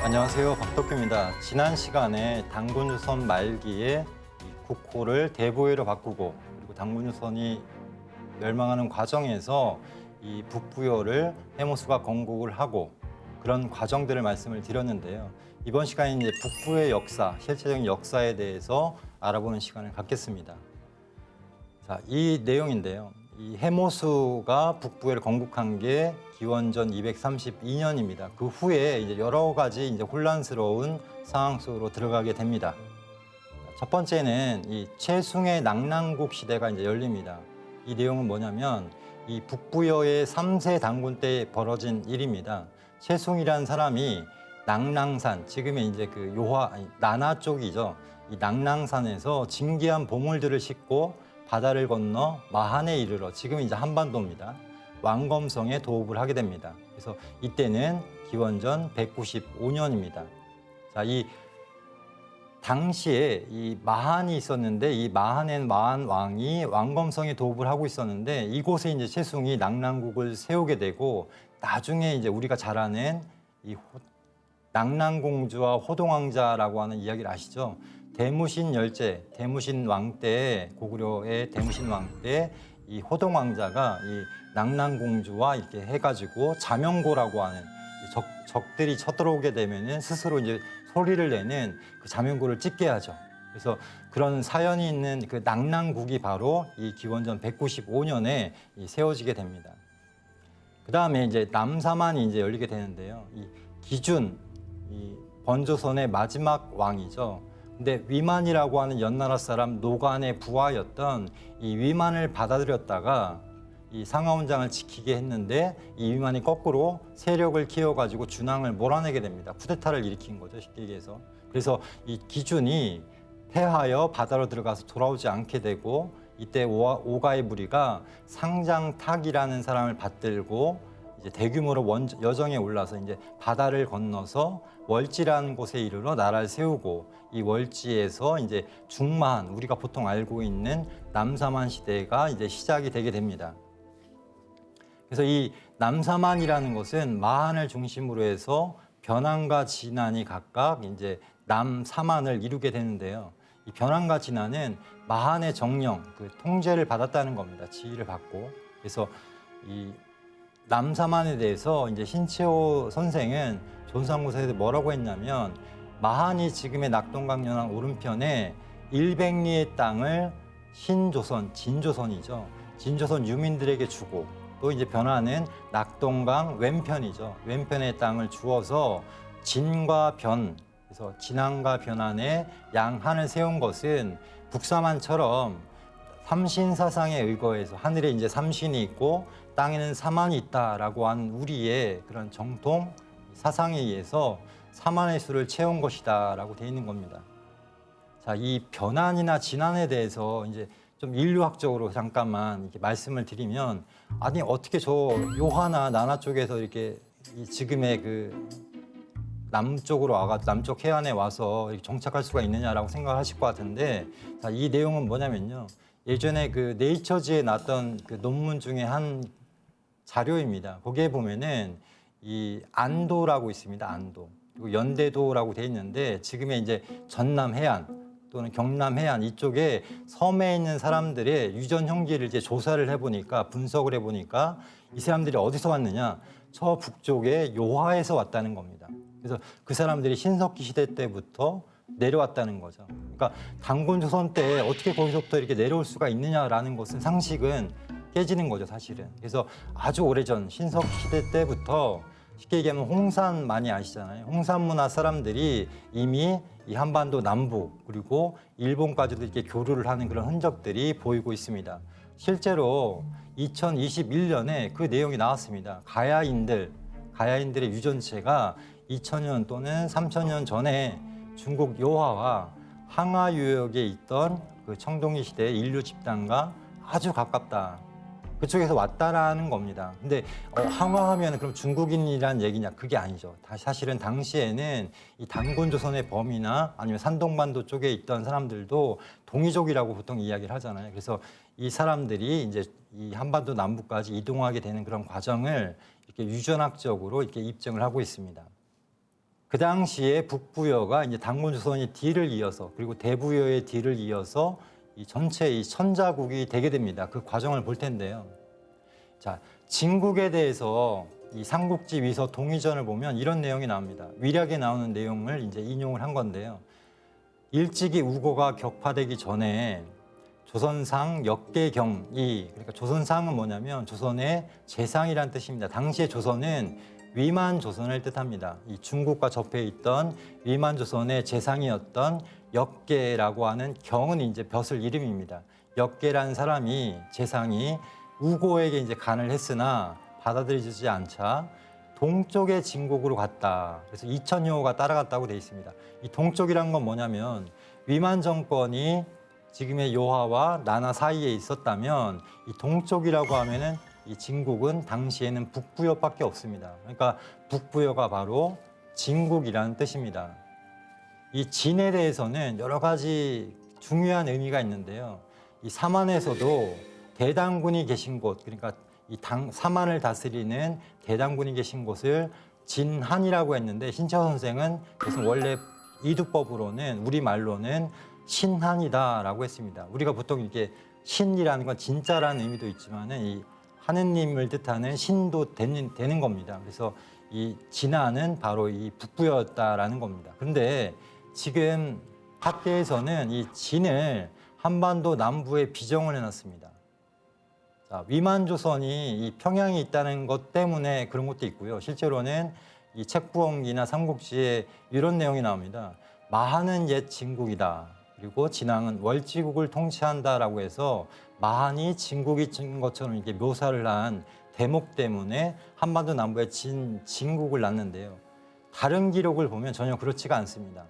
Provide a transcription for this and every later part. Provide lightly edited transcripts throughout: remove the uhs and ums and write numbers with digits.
안녕하세요. 박덕규입니다. 지난 시간에 당군주선 말기에 이 국호를 대보혜로 바꾸고 그리고 당군주선이 멸망하는 과정에서 이 북부여를 해모수가 건국을 하고 그런 과정들을 말씀을 드렸는데요. 이번 시간에 이제 북부의 역사, 실제적인 역사에 대해서 알아보는 시간을 갖겠습니다. 자, 이 내용인데요. 이 해모수가 북부여를 건국한 게 기원전 232년입니다. 그 후에 이제 여러 가지 이제 혼란스러운 상황 속으로 들어가게 됩니다. 첫 번째는 이 최숭의 낙랑국 시대가 이제 열립니다. 이 내용은 뭐냐면 이 북부여의 3세 당군 때 벌어진 일입니다. 최숭이라는 사람이 낙랑산, 지금의 이제 그 나나 쪽이죠. 이 낙랑산에서 진귀한 보물들을 싣고 바다를 건너 마한에 이르러 지금 이제 한반도입니다. 왕검성에 도읍을 하게 됩니다. 그래서 이때는 기원전 195년입니다. 자, 이 당시에 이 마한이 있었는데 이 마한 왕이 왕검성에 도읍을 하고 있었는데 이곳에 이제 최숭이 낙랑국을 세우게 되고 나중에 이제 우리가 잘 아는 이 낙랑공주와 호동왕자라고 하는 이야기를 아시죠? 대무신 열제, 대무신 왕 때, 고구려의 대무신 왕 때 이 호동 왕자가 이 낙랑공주와 이렇게 해가지고 자명고라고 하는 적들이 쳐들어오게 되면은 스스로 이제 소리를 내는 그 자명고를 찍게 하죠. 그래서 그런 사연이 있는 그 낙랑국이 바로 이 기원전 195년에 세워지게 됩니다. 그 다음에 이제 남사만이 이제 열리게 되는데요. 이 기준, 이 번조선의 마지막 왕이죠. 근데 위만이라고 하는 연나라 사람 노간의 부하였던 이 위만을 받아들였다가 이 상하원장을 지키게 했는데 이 위만이 거꾸로 세력을 키워가지고 준왕을 몰아내게 됩니다. 쿠데타를 일으킨 거죠, 쉽게 얘기해서. 그래서 이 기준이 패하여 바다로 들어가서 돌아오지 않게 되고 이때 오가의 무리가 상장탁이라는 사람을 받들고 이제 대규모로 여정에 올라서 이제 바다를 건너서 월지라는 곳에 이르러 나라를 세우고 이 월지에서 이제 중마한, 우리가 보통 알고 있는 남사만 시대가 이제 시작이 되게 됩니다. 그래서 이 남사만이라는 것은 마한을 중심으로 해서 변한과 진안이 각각 이제 남사만을 이루게 되는데요. 이 변한과 진안은 마한의 정령, 그 통제를 받았다는 겁니다. 지휘를 받고. 그래서 이 남사만에 대해서 이제 신채호 선생은 존상고사에서 뭐라고 했냐면 마한이 지금의 낙동강 연안 오른편에 100리의 땅을 신조선, 진조선이죠. 진조선 유민들에게 주고 또 이제 변화는 낙동강 왼편이죠. 왼편의 땅을 주어서 진과 변, 그래서 진안과 변안의 양한을 세운 것은 북사만처럼 삼신사상에 의거해서 하늘에 이제 삼신이 있고 땅에는 사만이 있다라고 한 우리의 그런 정통 사상에 의해서 사만의 수를 채운 것이다라고 되어 있는 겁니다. 자, 이 변안이나 진안에 대해서 이제 좀 인류학적으로 잠깐만 이렇게 말씀을 드리면 아니 어떻게 저 요하나 나나 쪽에서 이렇게 지금의 그 남쪽으로 남쪽 해안에 와서 이렇게 정착할 수가 있느냐라고 생각하실 것 같은데 자, 이 내용은 뭐냐면요. 예전에 그 네이처지에 났던 그 논문 중에 한 자료입니다. 거기에 보면은 이 안도라고 있습니다. 안도. 그리고 연대도라고 돼 있는데 지금의 이제 전남 해안 또는 경남 해안 이쪽에 섬에 있는 사람들의 유전 형질을 이제 조사를 해보니까 분석을 해보니까 이 사람들이 어디서 왔느냐? 저 북쪽의 요하에서 왔다는 겁니다. 그래서 그 사람들이 신석기 시대 때부터 내려왔다는 거죠. 그러니까 당군조선 때 어떻게 거기서부터 이렇게 내려올 수가 있느냐라는 것은 상식은 깨지는 거죠, 사실은. 그래서 아주 오래전 신석기 시대 때부터 쉽게 얘기하면 홍산 많이 아시잖아요. 홍산 문화 사람들이 이미 이 한반도 남부 그리고 일본까지도 이렇게 교류를 하는 그런 흔적들이 보이고 있습니다. 실제로 2021년에 그 내용이 나왔습니다. 가야인들의 유전체가 2000년 또는 3000년 전에 중국 요하와 항하 유역에 있던 그 청동기 시대의 인류 집단과 아주 가깝다. 그쪽에서 왔다라는 겁니다. 근데 항하하면 그럼 중국인이란 얘기냐? 그게 아니죠. 사실은 당시에는 이 단군조선의 범위나 아니면 산동반도 쪽에 있던 사람들도 동이족이라고 보통 이야기를 하잖아요. 그래서 이 사람들이 이제 이 한반도 남부까지 이동하게 되는 그런 과정을 이렇게 유전학적으로 이렇게 입증을 하고 있습니다. 그 당시에 북부여가 이제 단군조선이 뒤를 이어서 그리고 대부여의 뒤를 이어서 이 전체 이 천자국이 되게 됩니다. 그 과정을 볼 텐데요. 자, 진국에 대해서 이 삼국지 위서 동의전을 보면 이런 내용이 나옵니다. 위략에 나오는 내용을 이제 인용을 한 건데요. 일찍이 우고가 격파되기 전에 조선상 역계경이, 그러니까 조선상은 뭐냐면 조선의 재상이란 뜻입니다. 당시의 조선은 위만 조선을 뜻합니다. 이 중국과 접해 있던 위만 조선의 재상이었던 역계라고 하는 경은 이제 벼슬 이름입니다. 역계라는 사람이 재상이 우고에게 이제 간을 했으나 받아들여지지 않자 동쪽의 진국으로 갔다. 그래서 2000여호가 따라갔다고 돼 있습니다. 이 동쪽이란 건 뭐냐면 위만 정권이 지금의 요하와 나나 사이에 있었다면 이 동쪽이라고 하면은 이 진국은 당시에는 북부여밖에 없습니다. 그러니까 북부여가 바로 진국이라는 뜻입니다. 이 진에 대해서는 여러 가지 중요한 의미가 있는데요. 이 사만에서도 대당군이 계신 곳, 그러니까 이 사만을 다스리는 대당군이 계신 곳을 진한이라고 했는데 신채호 선생은 그것은 원래 이두법으로는 우리말로는 신한이다라고 했습니다. 우리가 보통 이렇게 신이라는 건 진짜라는 의미도 있지만은 이 하느님을 뜻하는 신도 되는 겁니다. 그래서 이 진한은 바로 이 북부였다라는 겁니다. 그런데 지금 학계에서는 이 진을 한반도 남부에 비정을 해놨습니다. 자, 위만조선이 이 평양에 있다는 것 때문에 그런 것도 있고요. 실제로는 이 책부원기나 삼국지에 이런 내용이 나옵니다. 마한은 옛 진국이다. 그리고 진앙은 월지국을 통치한다라고 해서 마한이 진국인 것처럼 이렇게 묘사를 한 대목 때문에 한반도 남부에 진국을 낳는데요. 다른 기록을 보면 전혀 그렇지가 않습니다.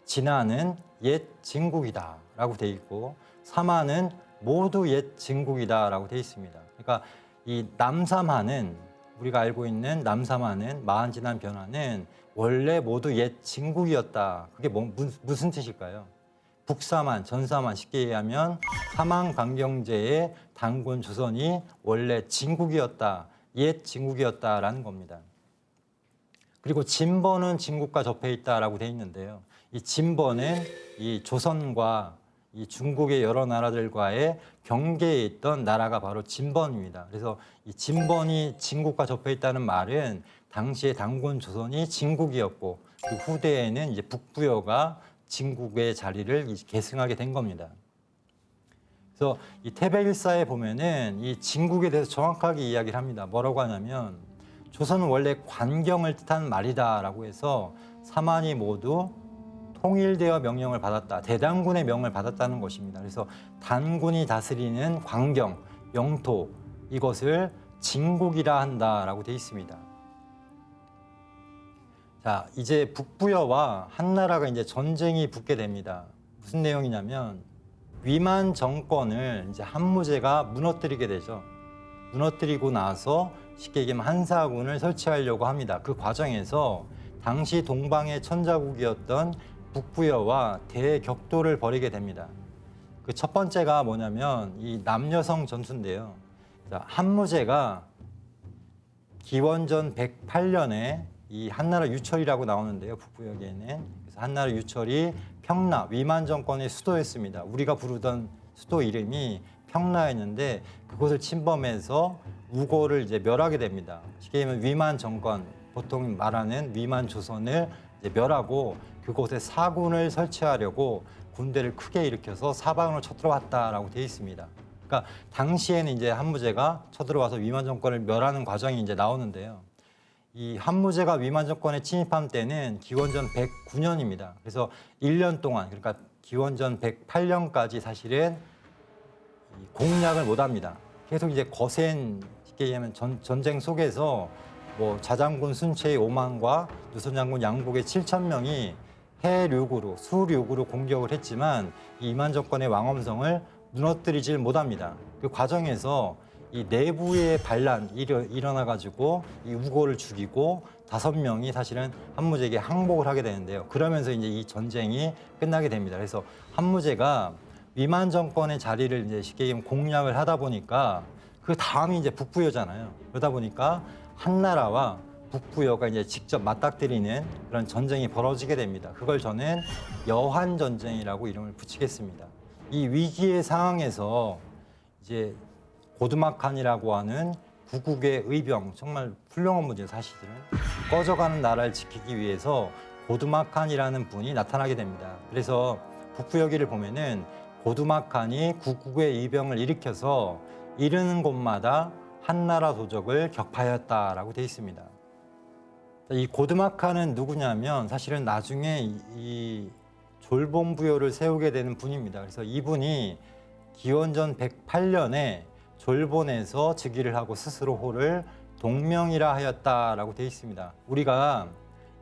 진안은 옛 진국이다라고 돼 있고 삼안은 모두 옛 진국이다라고 돼 있습니다. 그러니까 이 남삼한은 우리가 알고 있는 남삼한은 마한, 진안, 변화는 원래 모두 옛 진국이었다. 그게 무슨 뜻일까요? 북삼한, 전삼한 쉽게 얘기하면 삼한 강경제의 단군 조선이 원래 진국이었다, 옛 진국이었다라는 겁니다. 그리고 진번은 진국과 접해 있다라고 돼 있는데요. 이 진번은 이 조선과 이 중국의 여러 나라들과의 경계에 있던 나라가 바로 진번입니다. 그래서 이 진번이 진국과 접해 있다는 말은 당시에 단군 조선이 진국이었고 그 후대에는 이제 북부여가 진국의 자리를 계승하게 된 겁니다. 그래서 이 태백일사에 보면은 이 진국에 대해서 정확하게 이야기를 합니다. 뭐라고 하냐면 조선은 원래 관경을 뜻하는 말이다라고 해서 삼한이 모두 통일되어 명령을 받았다. 대당군의 명을 받았다는 것입니다. 그래서 단군이 다스리는 관경, 영토 이것을 진국이라 한다라고 되어 있습니다. 자, 이제 북부여와 한나라가 이제 전쟁이 붙게 됩니다. 무슨 내용이냐면 위만 정권을 이제 한무제가 무너뜨리게 되죠. 무너뜨리고 나서 쉽게 얘기하면 한사군을 설치하려고 합니다. 그 과정에서 당시 동방의 천자국이었던 북부여와 대격돌을 벌이게 됩니다. 그 첫 번째가 뭐냐면 이 남여성 전투인데요. 자, 한무제가 기원전 108년에 이 한나라 유철이라고 나오는데요. 북부역에는. 그래서 한나라 유철이 평라, 위만 정권의 수도였습니다. 우리가 부르던 수도 이름이 평라였는데 그곳을 침범해서 우고를 이제 멸하게 됩니다. 쉽게 얘기하면 위만 정권, 보통 말하는 위만 조선을 이제 멸하고 그곳에 사군을 설치하려고 군대를 크게 일으켜서 사방으로 쳐들어왔다라고 되어 있습니다. 그러니까 당시에는 이제 한무제가 쳐들어와서 위만 정권을 멸하는 과정이 이제 나오는데요. 이 한무제가 위만 정권에 침입한 때는 기원전 109년입니다. 그래서 1년 동안, 그러니까 기원전 108년까지 사실은 공략을 못합니다. 계속 이제 거센, 쉽게 얘기하면 전쟁 속에서 뭐 자장군 순체의 5만과 누선장군 양복의 7,000명이 해륙으로, 수륙으로 공격을 했지만 이 이만 정권의 왕엄성을 무너뜨리질 못합니다. 그 과정에서 이 내부의 반란이 일어나가지고 이 우고를 죽이고 5명이 사실은 한무제에게 항복을 하게 되는데요. 그러면서 이제 이 전쟁이 끝나게 됩니다. 그래서 한무제가 위만 정권의 자리를 이제 쉽게 얘기하면 공략을 하다 보니까 그 다음이 이제 북부여잖아요. 그러다 보니까 한나라와 북부여가 이제 직접 맞닥뜨리는 그런 전쟁이 벌어지게 됩니다. 그걸 저는 여한 전쟁이라고 이름을 붙이겠습니다. 이 위기의 상황에서 이제 고두막한이라고 하는 구국의 의병, 정말 훌륭한 분이에요. 사실은 꺼져가는 나라를 지키기 위해서 고두막한이라는 분이 나타나게 됩니다. 그래서 북부여기를 보면은 고두막한이 구국의 의병을 일으켜서 이르는 곳마다 한나라 도적을 격파하였다라고 되어 있습니다. 이 고두막한은 누구냐면 사실은 나중에 이 졸본부여를 세우게 되는 분입니다. 그래서 이분이 기원전 108년에 졸본에서 즉위를 하고 스스로 호를 동명이라 하였다라고 되어 있습니다. 우리가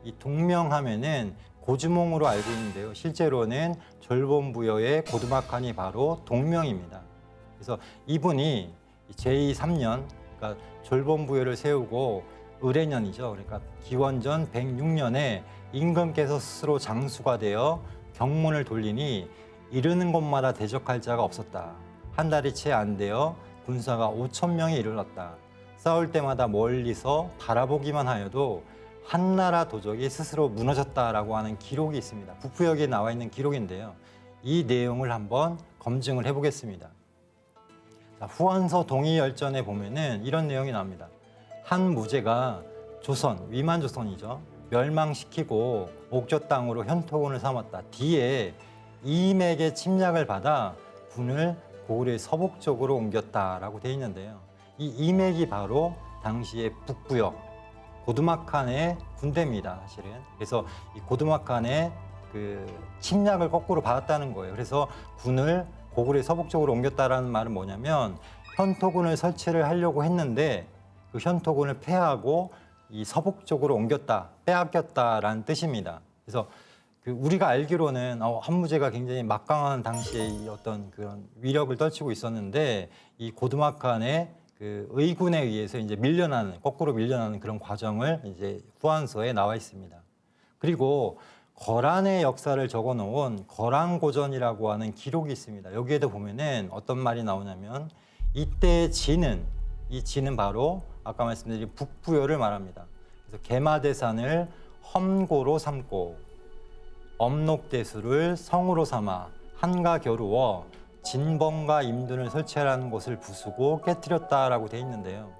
이 동명하면은 고주몽으로 알고 있는데요. 실제로는 졸본부여의 고두막한이 바로 동명입니다. 그래서 이분이 제3년, 그러니까 졸본부여를 세우고 을해년이죠. 그러니까 기원전 106년에 임금께서 스스로 장수가 되어 경문을 돌리니 이르는 곳마다 대적할 자가 없었다. 한 달이 채 안 되어 군사가 5,000명에 이르렀다. 싸울 때마다 멀리서 바라보기만 하여도 한나라 도적이 스스로 무너졌다라고 하는 기록이 있습니다. 북부여기에 나와 있는 기록인데요. 이 내용을 한번 검증을 해보겠습니다. 자, 후한서 동의열전에 보면은 이런 내용이 나옵니다. 한 무제가 조선, 위만조선이죠. 멸망시키고 옥조 땅으로 현토군을 삼았다. 뒤에 이임에게 침략을 받아 군을 고을의 서북 쪽으로 옮겼다라고 되어 있는데요. 이 이맥이 바로 당시의 북부여 고두막한의 군대입니다. 사실은. 그래서 이 고두막한의 그 침략을 거꾸로 받았다는 거예요. 그래서 군을 고을의 서북 쪽으로 옮겼다라는 말은 뭐냐면 현토군을 설치를 하려고 했는데 그 현토군을 패하고 이 서북 쪽으로 옮겼다, 빼앗겼다라는 뜻입니다. 그래서 그 우리가 알기로는 한무제가 굉장히 막강한 당시에 이 어떤 그런 위력을 떨치고 있었는데 이 고두막한의 그 의군에 의해서 이제 밀려나는 거꾸로 밀려나는 그런 과정을 이제 후한서에 나와 있습니다. 그리고 거란의 역사를 적어놓은 거란고전이라고 하는 기록이 있습니다. 여기에도 보면은 어떤 말이 나오냐면 이때의 진은 이 진은 바로 아까 말씀드린 북부여를 말합니다. 그래서 개마대산을 험고로 삼고 엄록대수를 성으로 삼아 한가 겨루어 진범과 임둔을 설치하라는 곳을 부수고 깨뜨렸다라고 돼 있는데요.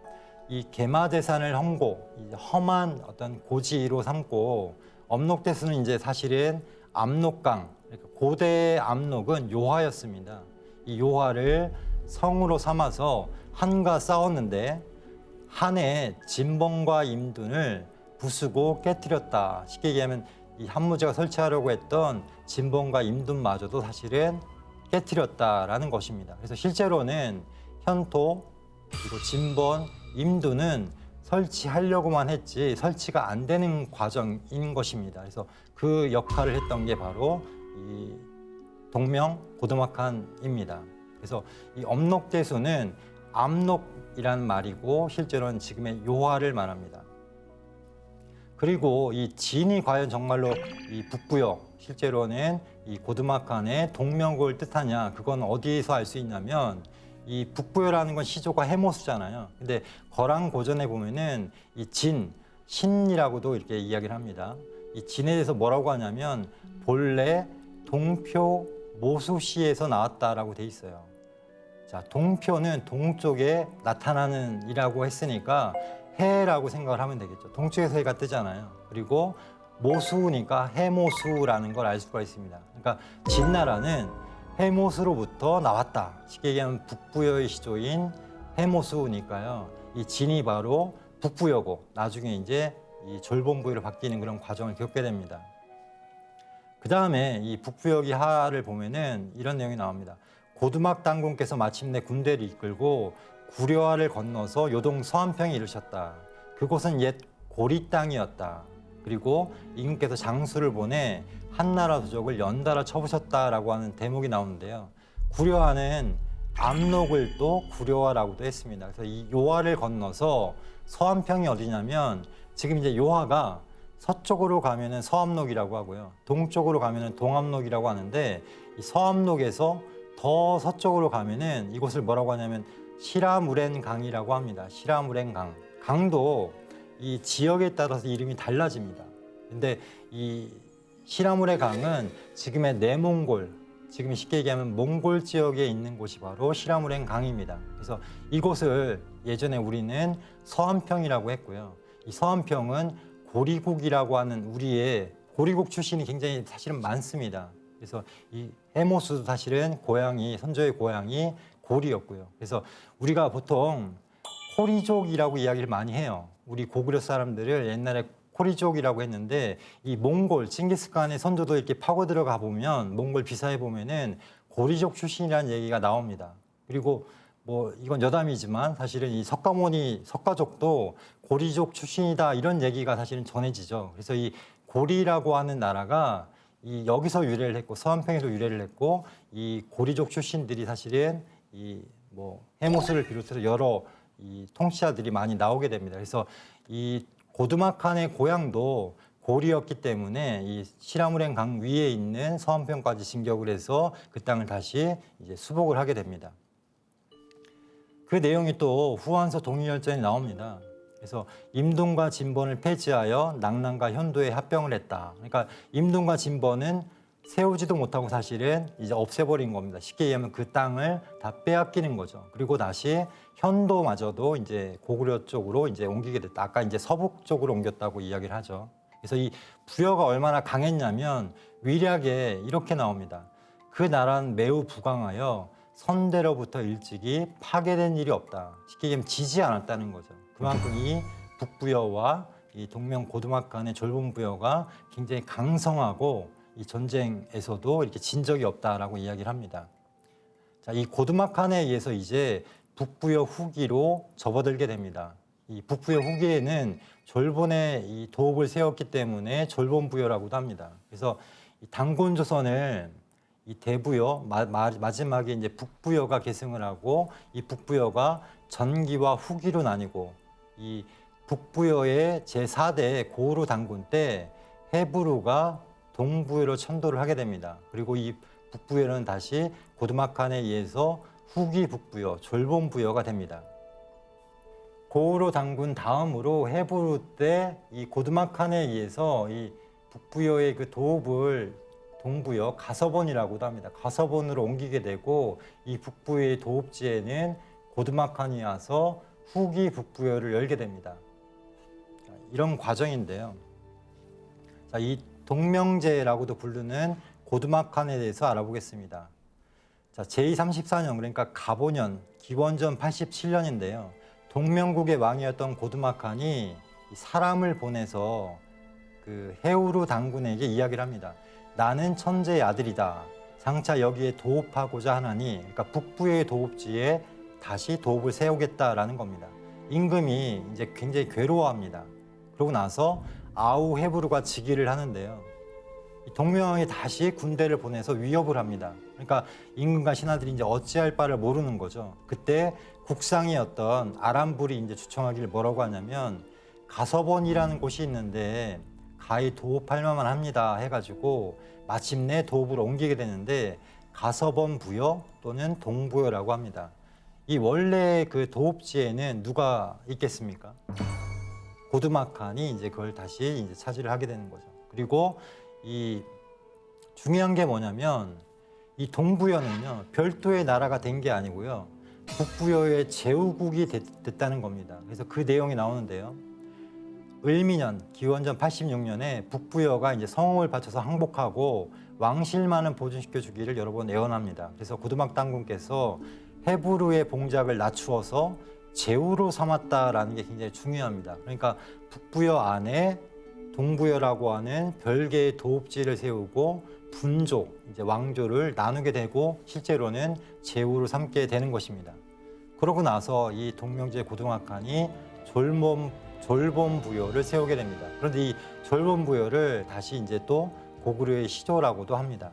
이 개마대산을 험고, 험한 어떤 고지로 삼고 엄록대수는 이제 사실은 압록강, 그러니까 고대의 압록은 요하였습니다. 이 요하를 성으로 삼아서 한과 싸웠는데 한의 진범과 임둔을 부수고 깨뜨렸다. 쉽게 얘기하면 이 한무제가 설치하려고 했던 진범과 임둔마저도 사실은 깨뜨렸다라는 것입니다. 그래서 실제로는 현토 그리고 진범, 임둔은 설치하려고만 했지 설치가 안 되는 과정인 것입니다. 그래서 그 역할을 했던 게 바로 이 동명 고두막한입니다. 그래서 이 엄록대수는 압록이라는 말이고 실제로는 지금의 요하를 말합니다. 그리고 이 진이 과연 정말로 이 북부여 실제로는 이 고두막한의 동명고를 뜻하냐 그건 어디에서 알 수 있냐면 이 북부여라는 건 시조가 해모수잖아요. 근데 거란고전에 보면은 이 진, 신이라고도 이렇게 이야기를 합니다. 이 진에 대해서 뭐라고 하냐면 본래 동표 모수시에서 나왔다라고 돼 있어요. 자, 동표는 동쪽에 나타나는 이라고 했으니까 해라고 생각을 하면 되겠죠. 동쪽에서 해가 뜨잖아요. 그리고 모수니까 해모수라는 걸 알 수가 있습니다. 그러니까 진나라는 해모수로부터 나왔다. 쉽게 얘기하면 북부여의 시조인 해모수니까요. 이 진이 바로 북부여고 나중에 이제 이 졸본부여로 바뀌는 그런 과정을 겪게 됩니다. 그 다음에 이 북부여기 하를 보면은 이런 내용이 나옵니다. 고두막 당군께서 마침내 군대를 이끌고 구려하를 건너서 요동 서안평에 이르셨다. 그곳은 옛 고리 땅이었다. 그리고 임금께서 장수를 보내 한나라 도적을 연달아 쳐부셨다라고 하는 대목이 나오는데요. 구려하는 압록을 또 구려하라고도 했습니다. 그래서 이 요하를 건너서 서안평이 어디냐면 지금 이제 요하가 서쪽으로 가면은 서암록이라고 하고요. 동쪽으로 가면은 동암록이라고 하는데 이 서암록에서 더 서쪽으로 가면은 이곳을 뭐라고 하냐면 시라무렌 강이라고 합니다. 시라무렌 강. 강도 이 지역에 따라서 이름이 달라집니다. 근데 이 시라물의 강은 지금의 내몽골, 지금 쉽게 얘기하면 몽골 지역에 있는 곳이 바로 시라물행 강입니다. 그래서 이곳을 예전에 우리는 서안평이라고 했고요. 이 서안평은 고리국이라고 하는 우리의 고리국 출신이 굉장히 사실은 많습니다. 그래서 이 해모수도 사실은 고향이 선조의 고향이 고리였고요. 그래서 우리가 보통 코리족이라고 이야기를 많이 해요. 우리 고구려 사람들을 옛날에 코리족이라고 했는데 이 몽골 칭기스칸의 선조도 이렇게 파고 들어가 보면 몽골 비사에 보면은 고리족 출신이라는 얘기가 나옵니다. 그리고 뭐 이건 여담이지만 사실은 이 석가모니 석가족도 고리족 출신이다 이런 얘기가 사실은 전해지죠. 그래서 이 고리라고 하는 나라가 이 여기서 유래를 했고 서안평에서 유래를 했고 이 고리족 출신들이 사실은 이 뭐 해모수를 비롯해서 여러 이 통치자들이 많이 나오게 됩니다. 그래서 이 고두막한의 고향도 고리였기 때문에 이 시라물행 강 위에 있는 서안평까지 진격을 해서 그 땅을 다시 이제 수복을 하게 됩니다. 그 내용이 또 후한서 동일열전에 나옵니다. 그래서 임둔과 진번을 폐지하여 낙랑과 현도에 합병을 했다. 그러니까 임둔과 진번은 세우지도 못하고 사실은 이제 없애버린 겁니다. 쉽게 얘기하면 그 땅을 다 빼앗기는 거죠. 그리고 다시 현도마저도 이제 고구려 쪽으로 이제 옮기게 됐다. 아까 이제 서북 쪽으로 옮겼다고 이야기를 하죠. 그래서 이 부여가 얼마나 강했냐면 위략에 이렇게 나옵니다. 그 나라는 매우 부강하여 선대로부터 일찍이 파괴된 일이 없다. 쉽게 얘기하면 지지 않았다는 거죠. 그만큼 이 북부여와 이 동명 고두막간의 졸본부여가 굉장히 강성하고 이 전쟁에서도 이렇게 진 적이 없다라고 이야기를 합니다. 자, 이 고두막한에 의해서 이제 북부여 후기로 접어들게 됩니다. 이 북부여 후기에는 졸본의 이 도읍을 세웠기 때문에 졸본부여라고도 합니다. 그래서 이 단곤조선을 이 대부여 마지막에 이제 북부여가 계승을 하고 이 북부여가 전기와 후기로 나뉘고 이 북부여의 제4대 고으로 단군 때 해부루가 동부여로 천도를 하게 됩니다. 그리고 이 북부여는 다시 고두막한에 의해서 후기 북부여, 졸본부여가 됩니다. 고으로 단군 다음으로 해부루 때 이 고두막한에 의해서 이 북부여의 그 도읍을 동부여 가서본이라고도 합니다. 가서본으로 옮기게 되고 이 북부여의 도읍지에는 고두막한이 와서 후기 북부여를 열게 됩니다. 이런 과정인데요. 자, 이 동명제라고도 부르는 고두막한에 대해서 알아보겠습니다. 자, 제234년 그러니까 가보년 기원전 87년인데요. 동명국의 왕이었던 고두막한이 사람을 보내서 그 해우루 당군에게 이야기를 합니다. 나는 천재의 아들이다. 장차 여기에 도읍하고자 하나니, 그러니까 북부의 도읍지에 다시 도읍을 세우겠다라는 겁니다. 임금이 이제 굉장히 괴로워합니다. 그러고 나서 아우 해부루가 즉위를 하는데요. 동명왕이 다시 군대를 보내서 위협을 합니다. 그러니까 임금과 신하들이 이제 어찌할 바를 모르는 거죠. 그때 국상이었던 아람불이 이제 주청하기를 뭐라고 하냐면 가서본이라는 곳이 있는데 가히 도읍할 만만 합니다 해가지고 마침내 도읍으로 옮기게 되는데 가서본 부여 또는 동부여라고 합니다. 이 원래 그 도읍지에는 누가 있겠습니까? 고두막한이 이제 그걸 다시 이제 차지를 하게 되는 거죠. 그리고 이 중요한 게 뭐냐면 이 동부여는요 별도의 나라가 된 게 아니고요 북부여의 제후국이 됐다는 겁니다. 그래서 그 내용이 나오는데요. 을미년 기원전 86년에 북부여가 이제 성을 바쳐서 항복하고 왕실만은 보존시켜 주기를 여러 번 애원합니다. 그래서 고두막 당군께서 해부루의 봉작을 낮추어서 제후로 삼았다라는 게 굉장히 중요합니다. 그러니까 북부여 안에 동부여라고 하는 별개의 도읍지를 세우고 분족, 이제 왕조를 나누게 되고 실제로는 제후로 삼게 되는 것입니다. 그러고 나서 이 동명제 고두막한이 졸본부여를 세우게 됩니다. 그런데 이 졸본부여를 다시 이제 또 고구려의 시조라고도 합니다.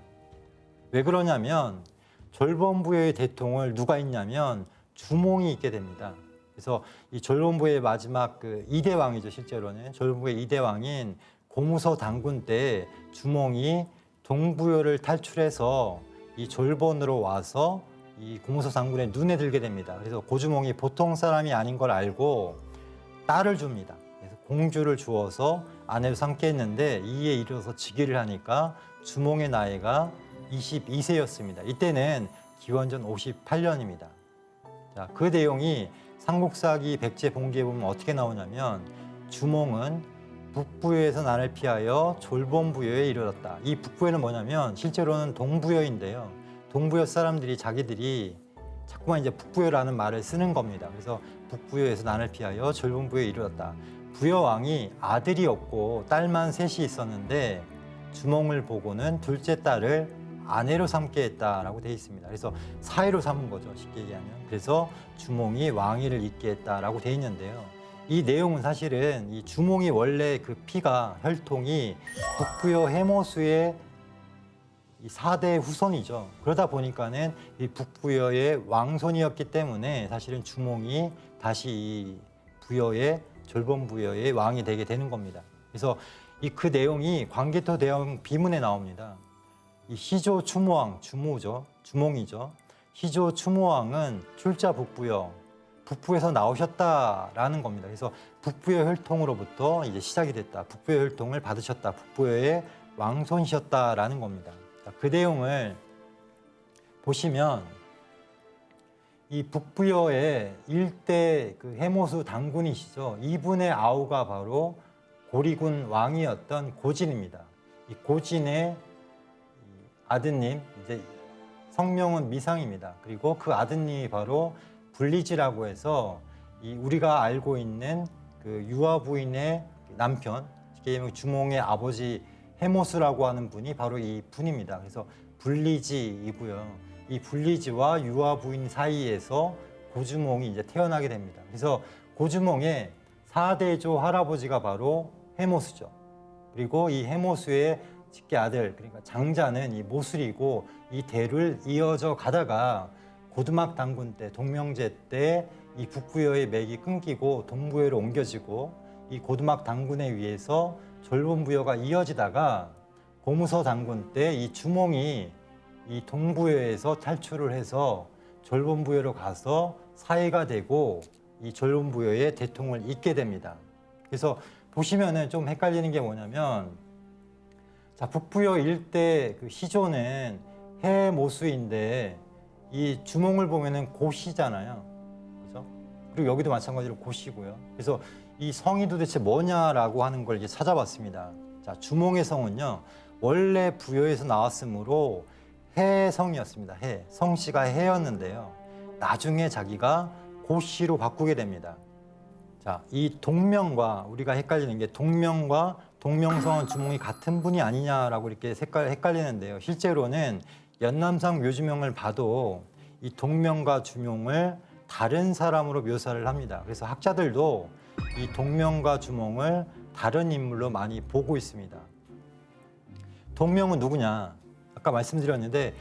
왜 그러냐면 졸본부여의 대통을 누가 있냐면 주몽이 있게 됩니다. 그래서 이 졸본부의 마지막 그 2대 왕이죠. 실제로는 졸본부의 2대 왕인 고무서 당군 때 주몽이 동부여를 탈출해서 이 졸본으로 와서 이 고무서 당군의 눈에 들게 됩니다. 그래서 고주몽이 보통 사람이 아닌 걸 알고 딸을 줍니다. 그래서 공주를 주어서 아내로 삼게 했는데 이에 이르러서 즉위를 하니까 주몽의 나이가 22세였습니다. 이때는 기원전 58년입니다. 자, 그 내용이 삼국사기 백제봉기에 보면 어떻게 나오냐면 주몽은 북부여에서 난을 피하여 졸본부여에 이르렀다. 이 북부여는 뭐냐면 실제로는 동부여인데요. 동부여 사람들이 자기들이 자꾸만 이제 북부여라는 말을 쓰는 겁니다. 그래서 북부여에서 난을 피하여 졸본부여에 이르렀다. 부여 왕이 아들이 없고 딸만 셋이 있었는데 주몽을 보고는 둘째 딸을 아내로 삼게 했다라고 되어 있습니다. 그래서 사위로 삼은 거죠, 쉽게 얘기하면. 그래서 주몽이 왕위를 잇게 했다라고 되어 있는데요. 이 내용은 사실은 이 주몽이 원래 그 피가 혈통이 북부여 해모수의 이 4대 후손이죠. 그러다 보니까는 이 북부여의 왕손이었기 때문에 사실은 주몽이 다시 이 부여의 졸본부여의 왕이 되게 되는 겁니다. 그래서 이 그 내용이 광개토 대왕 비문에 나옵니다. 이 희조 추모왕, 주모죠, 주몽이죠. 희조 추모왕은 출자 북부여, 북부에서 나오셨다라는 겁니다. 그래서 북부여 혈통으로부터 이제 시작이 됐다. 북부여 혈통을 받으셨다. 북부여의 왕손이셨다라는 겁니다. 자, 그 내용을 보시면 이 북부여의 일대 그 해모수 당군이시죠. 이분의 아우가 바로 고리군 왕이었던 고진입니다. 이 고진의 아드님, 이제 성명은 미상입니다. 그리고 그 아드님이 바로 불리지라고 해서 이 우리가 알고 있는 그 유아 부인의 남편, 주몽의 아버지 해모수라고 하는 분이 바로 이 분입니다. 그래서 불리지이고요. 이 불리지와 유아 부인 사이에서 고주몽이 이제 태어나게 됩니다. 그래서 고주몽의 4대조 할아버지가 바로 해모수죠. 그리고 이 해모수의 직계 아들, 그러니까 장자는 이 모술이고 이 대를 이어져 가다가 고두막 당군 때, 동명제 때 이 북부여의 맥이 끊기고 동부여로 옮겨지고 이 고두막 당군에 의해서 졸본부여가 이어지다가 고무서 당군 때 이 주몽이 이 동부여에서 탈출을 해서 졸본부여로 가서 사해가 되고 이 졸본부여의 대통을 잇게 됩니다. 그래서 보시면은 좀 헷갈리는 게 뭐냐면, 자, 북부여 일대 그 시조는 해모수인데 이 주몽을 보면은 고시잖아요. 그죠? 그리고 여기도 마찬가지로 고시고요. 그래서 이 성이 도대체 뭐냐라고 하는 걸 이제 찾아봤습니다. 자, 주몽의 성은요, 원래 부여에서 나왔으므로 해성이었습니다. 해. 성씨가 해였는데요. 나중에 자기가 고씨로 바꾸게 됩니다. 자, 이 동명과 우리가 헷갈리는 게 동명과 동명성은 주몽이 같은 분이 아니냐라고 이렇게 헷갈리는데요. 실제로는 연남상 묘주명을 봐도 이 동명과 주몽을 다른 사람으로 묘사를 합니다. 그래서 학자들도 이 동명과 주몽을 다른 인물로 많이 보고 있습니다. 동명은 누구냐? 아까 말씀드렸는데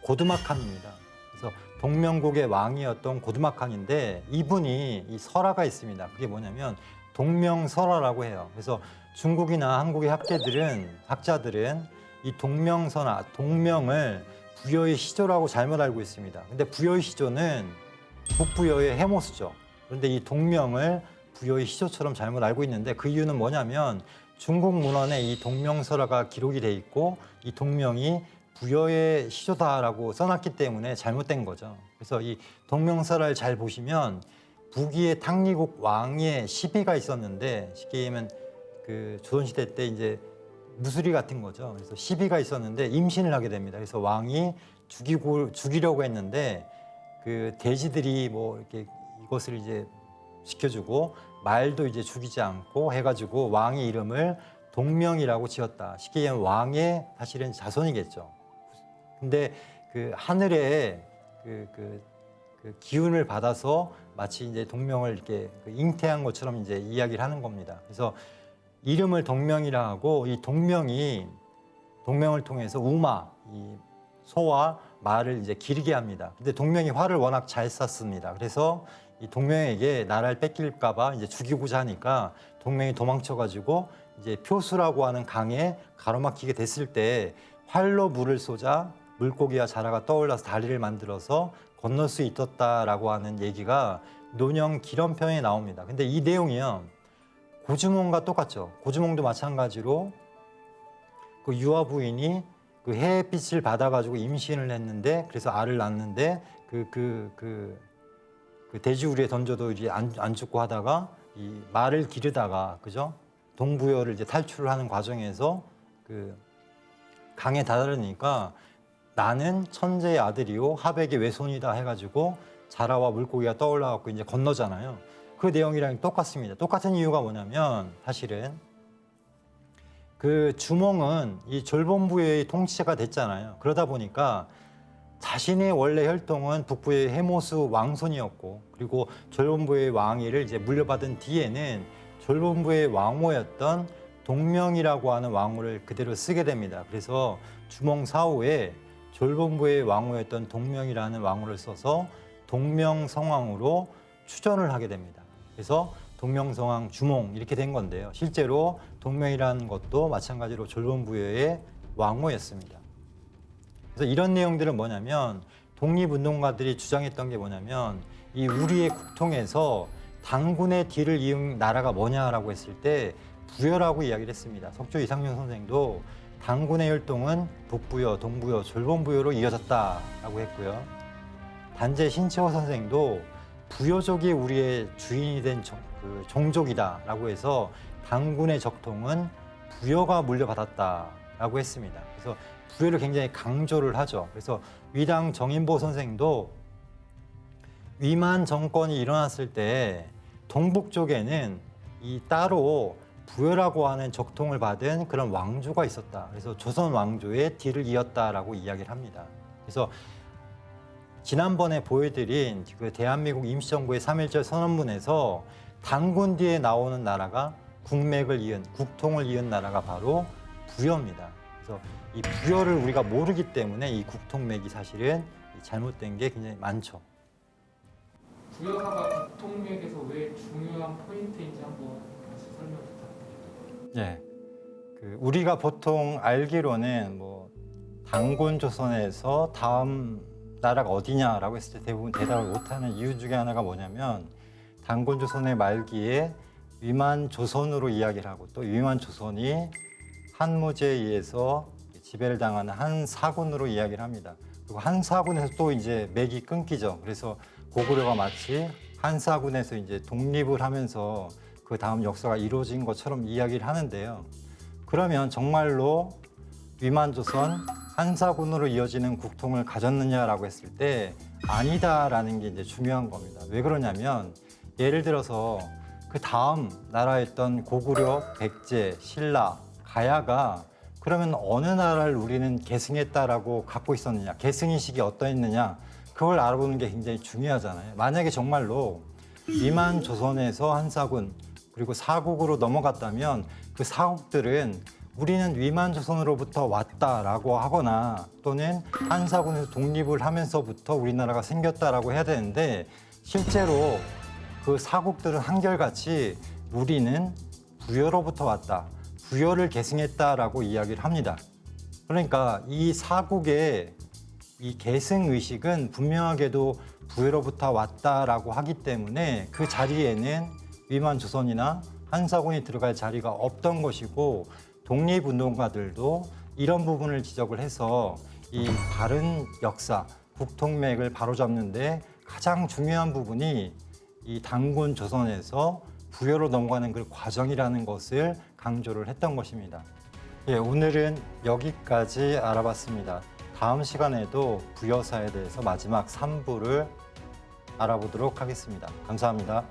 고두막한입니다. 그래서 동명국의 왕이었던 고두막한인데 이분이 이 설화가 있습니다. 그게 뭐냐면 동명설화라고 해요. 그래서 중국이나 한국의 학자들은 이 동명설화, 동명을 부여의 시조라고 잘못 알고 있습니다. 근데 부여의 시조는 북부여의 해모수죠. 그런데 이 동명을 부여의 시조처럼 잘못 알고 있는데 그 이유는 뭐냐면 중국 문헌에 이 동명설화가 기록이 돼 있고 이 동명이 부여의 시조다라고 써놨기 때문에 잘못된 거죠. 그래서 이 동명설화를 잘 보시면 북위의 탕리국 왕의 시비가 있었는데 쉽게 얘기하면 그 조선시대 때 이제 무수리 같은 거죠. 그래서 시비가 있었는데 임신을 하게 됩니다. 그래서 왕이 죽이려고 했는데 그 대지들이 뭐 이렇게 이것을 이제 시켜주고 말도 이제 죽이지 않고 해가지고 왕의 이름을 동명이라고 지었다. 쉽게 얘기하면 왕의 사실은 자손이겠죠. 근데 그 하늘에 그 기운을 받아서 마치 이제 동명을 이렇게 잉태한 것처럼 이제 이야기를 하는 겁니다. 그래서 이름을 동명이라 하고 이 동명이 동명을 통해서 우마, 이 소와 말을 이제 기르게 합니다. 근데 동명이 활을 워낙 잘 쐈습니다. 그래서 이 동명에게 나라를 뺏길까봐 이제 죽이고자 하니까 동명이 도망쳐가지고 이제 표수라고 하는 강에 가로막히게 됐을 때 활로 물을 쏘자 물고기와 자라가 떠올라서 다리를 만들어서 건널 수 있었다라고 하는 얘기가 논영 기런편에 나옵니다. 근데 이 내용이요, 고주몽과 똑같죠. 고주몽도 마찬가지로 그 유아 부인이 그 햇빛을 받아가지고 임신을 했는데 그래서 알을 낳는데 그 돼지우리에 던져도 이제 안 죽고 하다가 이 말을 기르다가 그죠? 동부여를 이제 탈출을 하는 과정에서 그 강에 다다르니까 나는 천재의 아들이요 하백의 외손이다 해가지고 자라와 물고기가 떠올라갖고 이제 건너잖아요. 그 내용이랑 똑같습니다. 똑같은 이유가 뭐냐면 사실은 그 주몽은 이 졸본부의 통치자가 됐잖아요. 그러다 보니까 자신의 원래 혈통은 북부의 해모수 왕손이었고 그리고 졸본부의 왕위를 이제 물려받은 뒤에는 졸본부의 왕호였던 동명이라고 하는 왕호를 그대로 쓰게 됩니다. 그래서 주몽 사후에 졸본부의 왕호였던 동명이라는 왕호를 써서 동명성왕으로 추전을 하게 됩니다. 그래서 동명성왕 주몽 이렇게 된 건데요. 실제로 동명이라는 것도 마찬가지로 졸본부의 왕호였습니다. 그래서 이런 내용들은 뭐냐면 독립운동가들이 주장했던 게 뭐냐면 이 우리의 국통에서 당군의 뒤를 이은 나라가 뭐냐라고 했을 때 부여라고 이야기를 했습니다. 석조 이상윤 선생도 당군의 혈통은 북부여, 동부여, 졸본부여로 이어졌다라고 했고요. 단재 신채호 선생도 부여족이 우리의 주인이 된 종족이다라고 해서 당군의 적통은 부여가 물려받았다라고 했습니다. 그래서 부여를 굉장히 강조를 하죠. 그래서 위당 정인보 선생도 위만 정권이 일어났을 때 동북 쪽에는 이 따로 부여라고 하는 적통을 받은 그런 왕조가 있었다. 그래서 조선 왕조의 뒤를 이었다라고 이야기를 합니다. 그래서 지난번에 보여드린 그 대한민국 임시정부의 3.1절 선언문에서 당군 뒤에 나오는 나라가 국맥을 이은, 국통을 이은 나라가 바로 부여입니다. 그래서 이 부여를 우리가 모르기 때문에 이 국통맥이 사실은 잘못된 게 굉장히 많죠. 부여가 국통맥에서 왜 중요한 포인트인지 한번 다시 설명 부탁드립니다. 네, 우리가 보통 알기로는 뭐 당군 조선에서 다음 나라가 어디냐라고 했을 때 대부분 대답을 못하는 이유 중에 하나가 뭐냐면 당군 조선의 말기에 위만 조선으로 이야기를 하고 또 위만 조선이 한무제에 의해서 지배를 당하는 한 사군으로 이야기를 합니다. 그리고 한 사군에서 또 이제 맥이 끊기죠. 그래서 고구려가 마치 한 사군에서 이제 독립을 하면서 그 다음 역사가 이루어진 것처럼 이야기를 하는데요. 그러면 정말로 위만 조선 한 사군으로 이어지는 국통을 가졌느냐라고 했을 때 아니다라는 게 이제 중요한 겁니다. 왜 그러냐면 예를 들어서 그 다음 나라였던 고구려, 백제, 신라, 가야가 그러면 어느 나라를 우리는 계승했다라고 갖고 있었느냐, 계승인식이 어떠했느냐 그걸 알아보는 게 굉장히 중요하잖아요. 만약에 정말로 위만 조선에서 한 사군 그리고 사국으로 넘어갔다면 그 사국들은 우리는 위만 조선으로부터 왔다라고 하거나 또는 한 사군에서 독립을 하면서부터 우리나라가 생겼다라고 해야 되는데 실제로 그 사국들은 한결같이 우리는 부여로부터 왔다, 부여를 계승했다라고 이야기를 합니다. 그러니까 이 사국의 이 계승 의식은 분명하게도 부여로부터 왔다라고 하기 때문에 그 자리에는 위만 조선이나 한사군이 들어갈 자리가 없던 것이고 독립운동가들도 이런 부분을 지적을 해서 이 바른 역사, 국통맥을 바로잡는데 가장 중요한 부분이 이 당군 조선에서 부여로 넘어가는 그 과정이라는 것을 강조를 했던 것입니다. 예, 오늘은 여기까지 알아봤습니다. 다음 시간에도 부여사에 대해서 마지막 3부를 알아보도록 하겠습니다. 감사합니다.